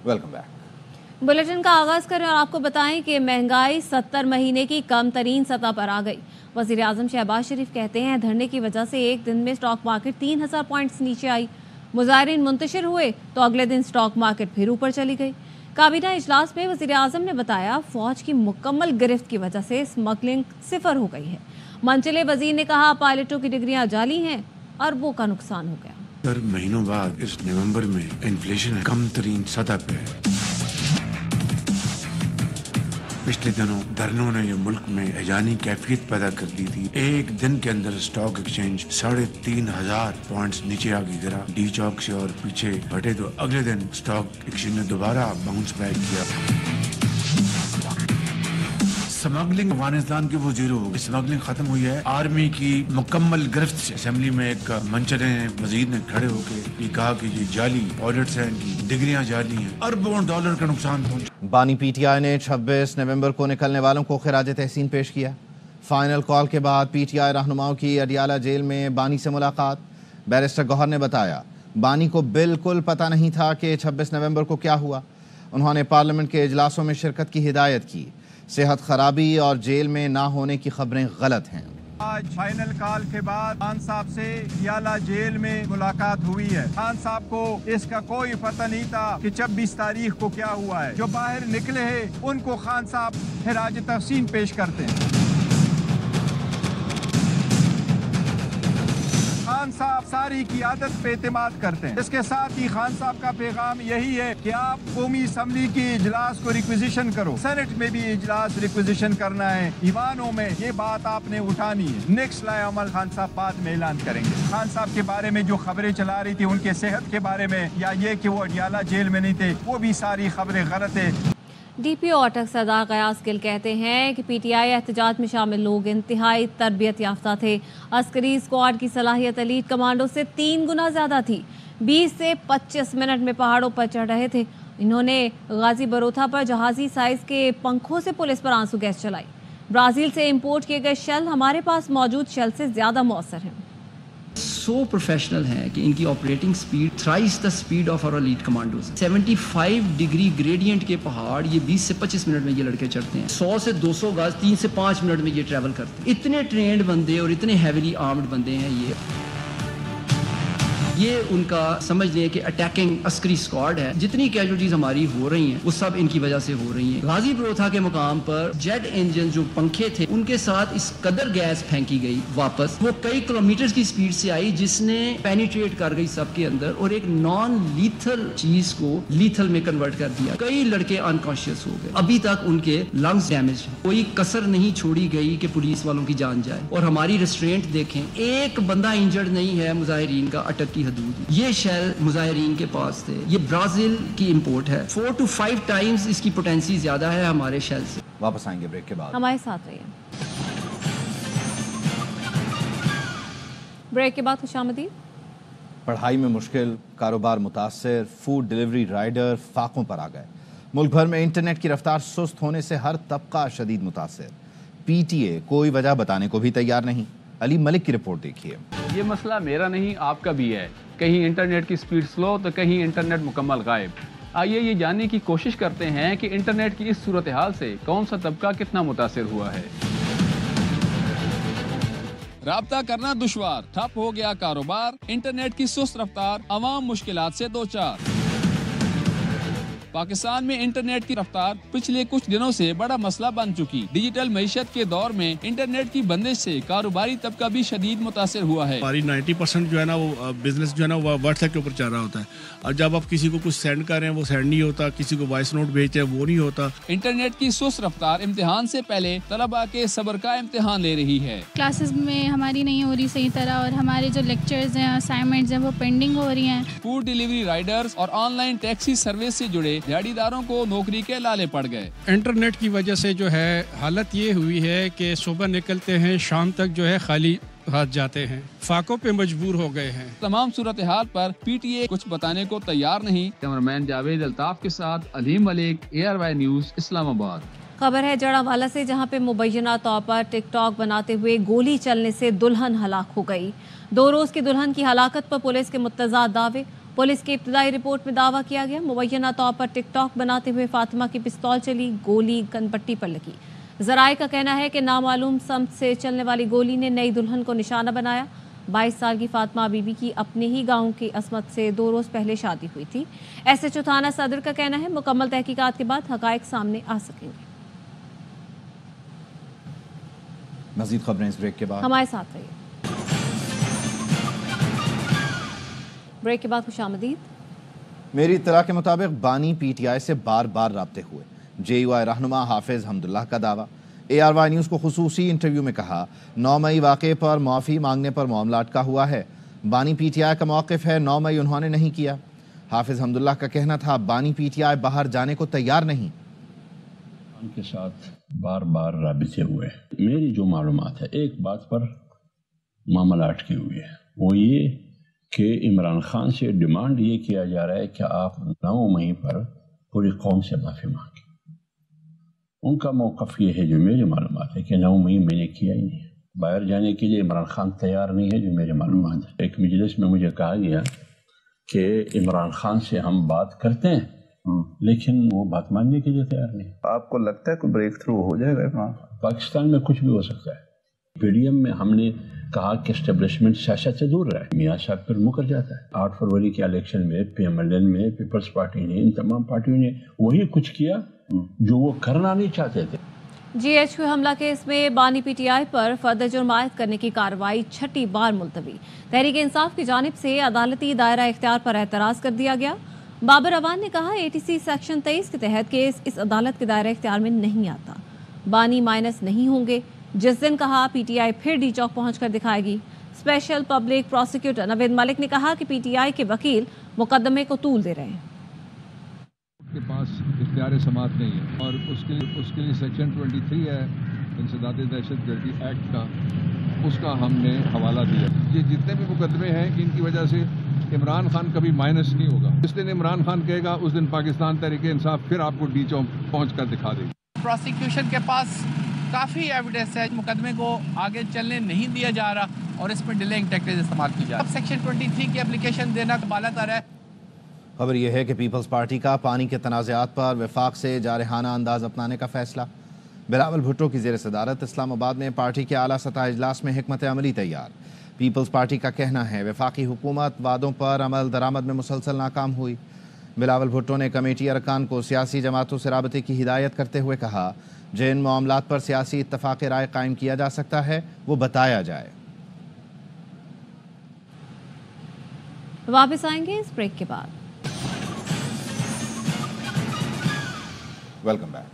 Welcome back. Bulletin का आगाज करें और आपको बताएं कि महंगाई 70 महीने की कम तरीन सतह पर आ गई। वजीर आजम शहबाज शरीफ कहते हैं धरने की वजह से एक दिन में स्टॉक मार्केट 3000 पॉइंट्स नीचे आई। मुजाहिरीन मुंतशिर हुए तो अगले दिन स्टॉक मार्केट फिर ऊपर चली गई। काबीना इजलास में वजीर आजम ने बताया फौज की मुकम्मल गिरफ्त की वजह से स्मगलिंग सिफर हो गई है। मंचले वजीर ने कहा पायलटों की डिग्रियां जाली हैं, अरबों का नुकसान हो गया। हर महीनों बाद इस नवंबर में इन्फ्लेशन कम तरीन सतह पे है। पिछले दिनों धरनों ने ये मुल्क में हैजानी कैफियत पैदा कर दी थी। एक दिन के अंदर स्टॉक एक्सचेंज 3500 पॉइंट्स नीचे आगे गिरा। डी चौक से और पीछे हटे तो अगले दिन स्टॉक एक्सचेंज ने दोबारा बाउंस बैक किया। स्मगलिंग अफगानिस्तान की वो जीरो, स्मगलिंग खत्म हुई है। आर्मी की मुकम्मल गिरफ्त से असेंबली में एक मंचले वजीर ने खड़े होकर ये कहा कि ये जाली पॉयलट्स हैं, इनकी डिग्रियां जाली हैं, अरबों डॉलर का नुकसान पहुंचा। बानी पीटीआई ने 26 नवंबर को निकलने वालों को खिराज तहसीन पेश किया। फाइनल कॉल के बाद पीटीआई रहनुमाओं की अडियाला जेल में बानी से मुलाकात। बैरिस्टर गौहर ने बताया बानी को बिल्कुल पता नहीं था कि 26 नवंबर को क्या हुआ। उन्होंने पार्लियामेंट के इजलासों में शिरकत की हिदायत की। सेहत खराबी और जेल में ना होने की खबरें गलत हैं। आज फाइनल कॉल के बाद खान साहब से अडियाला जेल में मुलाकात हुई है। खान साहब को इसका कोई पता नहीं था कि 26 तारीख को क्या हुआ है। जो बाहर निकले हैं उनको खान साहब खिराज तहसीन पेश करते हैं। खान साहब सारी की आदत पे एतमाद करते हैं। इसके साथ ही खान साहब का पैगाम यही है कि आप कौमी असम्बली की इजलास को रिक्विजिशन करो, सेनेट में भी इजलास रिक्विजिशन करना है, ईवानों में ये बात आपने उठानी है। नेक्स्ट लाए अमल खान साहब बाद में ऐलान करेंगे। खान साहब के बारे में जो खबरें चला रही थी उनके सेहत के बारे में या ये कि वो अडियाला जेल में नहीं थे, वो भी सारी खबरें गलत है। डीपीओ अटक सरदार गयास गिल कहते हैं कि पीटीआई एहतजाज में शामिल लोग इंतहाई तरबियत याफ्ता थे। अस्करी स्क्वाड की सलाहियत एलीट कमांडो से 3 गुना ज्यादा थी। 20 से 25 मिनट में पहाड़ों पर चढ़ रहे थे। इन्होंने गाजी बरोथा पर जहाजी साइज के पंखों से पुलिस पर आंसू गैस चलाई। ब्राजील से इंपोर्ट किए गए शेल हमारे पास मौजूद शेल से ज्यादा मौसर हैं। सो प्रोफेशनल हैं कि इनकी operating speed thrice the speed of our elite commandos. 75 degree gradient के पहाड़ ये 20 से 25 मिनट में ये लड़के चढ़ते हैं। 100 से 200 गज 3 से 5 मिनट में ये ट्रैवल करते हैं। इतने ट्रेंड बंदे और इतने हैवीली आर्म्ड बंदे हैं ये उनका समझ लें कि अटैकिंग अस्करी स्क्वाड है। जितनी कैजुअल्टीज हमारी हो रही हैं वो सब इनकी वजह से हो रही हैं। गाजी बरोथा के मुकाम पर जेट इंजन जो पंखे थे उनके साथ इस कदर गैस फेंकी गई वापस, वो कई किलोमीटर की स्पीड से आई जिसने पेनिट्रेट कर गई सबके अंदर और एक नॉन लीथल चीज को लीथल में कन्वर्ट कर दिया। कई लड़के अनकॉन्शियस हो गए। अभी तक उनके लंग्स डैमेज हैं। कोई कसर नहीं छोड़ी गई कि पुलिस वालों की जान जाए। और हमारी रेस्ट्रेंट देखें, एक बंदा इंजर्ड नहीं है मुजाहिरीन का अटक की हदूद। ये शेल मुजाहिरीन के पास थे। ये ब्राजील की इंपोर्ट है। 4 to 5 टाइम्स इसकी पोटेंसी ज्यादा है हमारे शेल से। वापस आएंगे ब्रेक के बाद। हमारे साथ रहिए। ब्रेक के बाद खुशामदीद। पढ़ाई में मुश्किल, कारोबार मुतासर, फूड डिलीवरी राइडर फाकों पर आ गए। मुल्क भर में इंटरनेट की रफ्तार सुस्त होने से हर तबका शदीद मुतासर। पीटीए कोई वजह बताने को भी तैयार नहीं। अली मलिक की रिपोर्ट देखिए। ये मसला मेरा नहीं आपका भी है। कहीं इंटरनेट की स्पीड स्लो तो कहीं इंटरनेट मुकम्मल गायब। आइए ये जानने की कोशिश करते हैं कि इंटरनेट की इस सूरत हाल से कौन सा तबका कितना मुतासिर हुआ है। राब्ता करना दुश्वार, ठप हो गया कारोबार, इंटरनेट की सुस्त रफ्तार, अवाम मुश्किलात से दो चार। पाकिस्तान में इंटरनेट की रफ्तार पिछले कुछ दिनों से बड़ा मसला बन चुकी। डिजिटल मईशत के दौर में इंटरनेट की बंदिश से कारोबारी तबका भी शदीद मुतासिर हुआ है। हमारी 90% जो है ना वो बिजनेस जो है ना वो व्हाट्सएप के ऊपर चल रहा होता है। और जब आप किसी को कुछ सेंड कर रहे हैं वो सेंड नहीं होता, किसी को वॉइस नोट भेजते हैं वो नहीं होता। इंटरनेट की सुस्त रफ्तार इम्तिहान से पहले तलबा के सब्र का इम्तिहान ले रही है। क्लासेस में हमारी नहीं हो रही सही तरह और हमारे जो लेक्चर्स हैं, असाइनमेंट्स हैं वो पेंडिंग हो रही हैं। फूड डिलीवरी राइडर्स और ऑनलाइन टैक्सी सर्विस से जुड़े दिहाड़ीदारों को नौकरी के लाले पड़ गए। इंटरनेट की वजह से जो है हालत ये हुई है कि सुबह निकलते हैं शाम तक जो है खाली हाथ जाते हैं, फाकों पे मजबूर हो गए हैं। तमाम सूरत हाल पर पीटीए कुछ बताने को तैयार नहीं। कैमरामैन जावेद अल्ताफ के साथ अलीम मलिक, ARY न्यूज, इस्लामाबाद। खबर है जड़ावाला से, जहां पे मुबैना तौर पर टिकटॉक बनाते हुए गोली चलने से दुल्हन हलाक हो गई। 2 रोज की दुल्हन की हलाकत पर पुलिस के मुत्तज़ा दावे पुलिस की इब्तदाई रिपोर्ट में दावा किया गया मुबैना तौर पर टिकटॉक बनाते हुए फातिमा की पिस्तौल चली, गोली कनपट्टी पर लगी। ज़राए का कहना है कि नामालूम समत से चलने वाली गोली ने नई दुल्हन को निशाना बनाया। 22 साल की फातिमा बीबी की अपने ही गांव की असमत से 2 रोज पहले शादी हुई थी। एसएचओ थाना सदर का कहना है मुकम्मल तहकीकात के बाद हकायक सामने आ सकेंगे। मज़ीद खबरें इस ब्रेक के बाद, हमारे साथ रहिए। ब्रेक के बाद खुशामदीद। मेरी इत्तला के मुताबिक बानी पीटीआई से बार बार राब्ते हुए। JUI रहनुमा हाफिज हमदुल्लाह का दावा। ARY न्यूज़ को खुसूसी इंटरव्यू में कहा 9 मई वाक़े पर माफ़ी मांगने पर मामला अटका हुआ है। बानी PTI का मौक़िफ़ है 9 मई उन्होंने नहीं किया। हाफिज हमदुल्लाह का कहना था बानी PTI बाहर जाने को तैयार नहीं। उनके साथ बार बार राबिते हुए। मेरी जो मालूमात है एक बात पर मामला अटकी हुई है, वो ये कि इमरान खान से डिमांड ये किया जा रहा है कि आप 9 मई पर पूरी कौम से माफ़ी मांगें। उनका मौक़िफ़ ये है जो मेरी मालूमात है कि 9 मई मैंने किया ही नहीं। बाहर जाने के लिए इमरान खान तैयार नहीं है जो मेरी मालूमात है। एक मजलिस में मुझे कहा गया कि इमरान खान से हम बात करते हैं लेकिन वो बात मानने के लिए तैयार नहीं। आपको लगता है कोई ब्रेक थ्रू हो जाएगा इमरान? पाकिस्तान में कुछ भी हो सकता है। PDM में हमने कहा कि एस्टेब्लिशमेंट सियासत से दूर रहे। मियाँ साहब फिर मुकर जाता है। 8 फरवरी के इलेक्शन में PMLN में पीपल्स पार्टी ने, इन तमाम पार्टियों ने वही कुछ किया जो वो करना नहीं चाहते थे। GHQ हमला केस में बानी PTI पर फर्द जुर्म आयद करने की कार्रवाई 6ठी बार मुलतवी। तहरीक इंसाफ की जानिब से अदालती दायरा इख्तियार पर एतराज़ कर दिया गया। बाबर अवान ने कहा ATC सेक्शन 23 के तहत केस इस अदालत के दायरा इख्तियार में नहीं आता। बानी माइनस नहीं होंगे। जिस दिन कहा PTI फिर डी चौक पहुँच कर दिखाएगी। Special public prosecutor Naveed Malik ने कहा कि PTI के वकील मुकदमे को तूल दे रहे हैं। के पास इख्तियार समाअत नहीं है और उसके लिए सेक्शन 23 है इंसदाद दहशतगर्दी एक्ट का, उसका हमने हवाला दिया। ये जितने भी मुकदमे हैं इनकी वजह से इमरान खान कभी माइनस नहीं होगा। जिस दिन इमरान खान कहेगा उस दिन पाकिस्तान तहरीक इंसाफ फिर आपको डी चौक पहुँच कर दिखा देगी। प्रोसिक्यूशन के पास काफ़ी एविडेंस है, मुकदमे को आगे चलने नहीं दिया जा रहा और इसमें डिलेइंग टैक्टिक्स इस्तेमाल की जा रही है। अब सेक्शन 23 की एप्लीकेशन देना बालातर है। खबर यह है कि पीपल्स पार्टी का पानी के तनाज़ात पर वफाक से जारहाना अंदाज अपनाने का फैसला। बिलावल भुट्टो की ज़ेर सदारत इस्लामाबाद में पार्टी के आला सतह इजलास में हिकमत अमली तैयार। पीपल्स पार्टी का कहना है वफाकी हुकूमत वादों पर अमल दरामद में मुसलसल नाकाम हुई। बिलावल भुट्टो ने कमेटी अरकान को सियासी जमातों से राबते की हिदायत करते हुए कहा जिन मामलात पर सियासी इत्तफाक़ राय कायम किया जा सकता है वो बताया जाए। वापस आएंगे इस ब्रेक के बाद। Welcome back.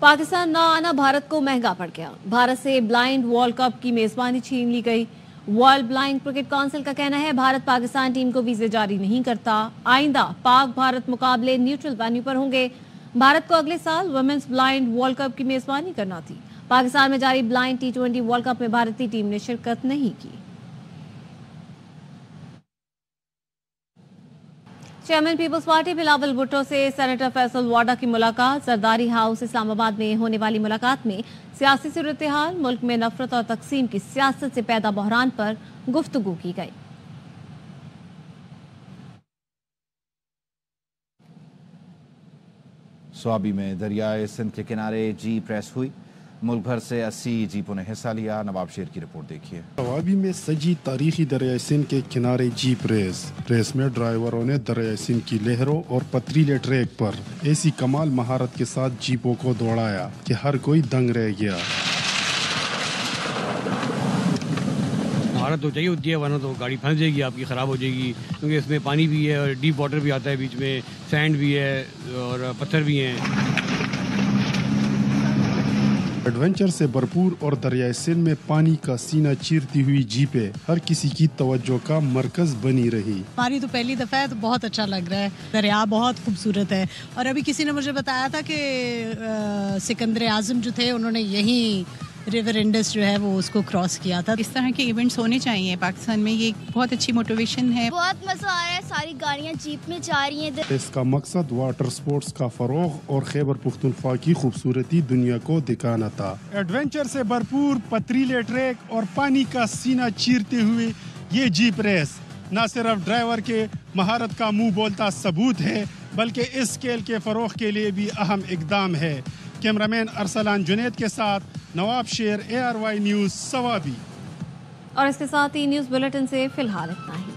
पाकिस्तान ना आना भारत को महंगा पड़ गया। भारत से ब्लाइंड वर्ल्ड कप की मेजबानी छीन ली गई। वर्ल्ड ब्लाइंड क्रिकेट काउंसिल का कहना है भारत पाकिस्तान टीम को वीजे जारी नहीं करता। आइंदा पाक भारत मुकाबले न्यूट्रल वेन्यू पर होंगे। भारत को अगले साल वुमेन्स ब्लाइंड वर्ल्ड कप की मेजबानी करना थी। पाकिस्तान में जारी ब्लाइंड T20 वर्ल्ड कप में भारतीय टीम ने शिरकत नहीं की। चेयरमैन पीपल्स पार्टी बिलावल भुट्टो से सेनेटर फैसल वाडा की मुलाकात। जरदारी हाउस इस्लामाबाद में होने वाली मुलाकात में सियासी सूरत-ए-हाल, मुल्क में नफरत और तकसीम की सियासत से पैदा बहरान पर गुफ्तगू की गई। स्वाबी में दरियाए सिंध के किनारे जीप रेस हुई। मुल्क भर से 80 जीपों ने हिस्सा लिया। नवाब शेर की रिपोर्ट देखिए। स्वाबी में सजी तारीखी दरियाए सिंध के किनारे जीप रेस में ड्राइवरों ने दरियाए सिंध की लहरों और पथरीले ट्रैक पर ऐसी कमाल महारत के साथ जीपों को दौड़ाया कि हर कोई दंग रह गया। महारत तो चाहिए होती है वरना तो गाड़ी फंस जाएगी, आपकी ख़राब हो जाएगी, क्योंकि इसमें पानी भी है और डीप वाटर भी आता है, बीच में सैंड भी है और पत्थर भी हैं। एडवेंचर से भरपूर और दरियाए सिंध में पानी का सीना चीरती हुई जीपें हर किसी की तवज्जो का मरकज बनी रही। हमारी तो पहली दफ़ा है तो बहुत अच्छा लग रहा है। दरिया बहुत खूबसूरत है और अभी किसी ने मुझे बताया था कि सिकंदर आजम जो थे उन्होंने यहीं रिवर इंडस जो है वो उसको क्रॉस किया था। इस तरह के इवेंट्स होने चाहिए पाकिस्तान में, ये बहुत अच्छी मोटिवेशन है। बहुत मजा आ रहा है, सारी गाड़ियाँ जीप में जा रही हैं। इसका मकसद वाटर स्पोर्ट्स का फरोग और खैबर पुख्तनख्वा की खूबसूरती दुनिया को दिखाना था। एडवेंचर से भरपूर पथरीले ट्रैक और पानी का सीना चीरते हुए ये जीप रेस نہ صرف ڈرائیور کے مہارت کا منہ بولتا ثبوت ہے بلکہ اس کھیل کے فروغ کے لیے بھی اہم اقدام ہے۔ کیمرامین ارسلان جنید کے ساتھ نواب شیر، ARY نیوز، سوابی۔ اور اس کے ساتھ ہی نیوز بلیٹن سے فی الحال اتنا ہی۔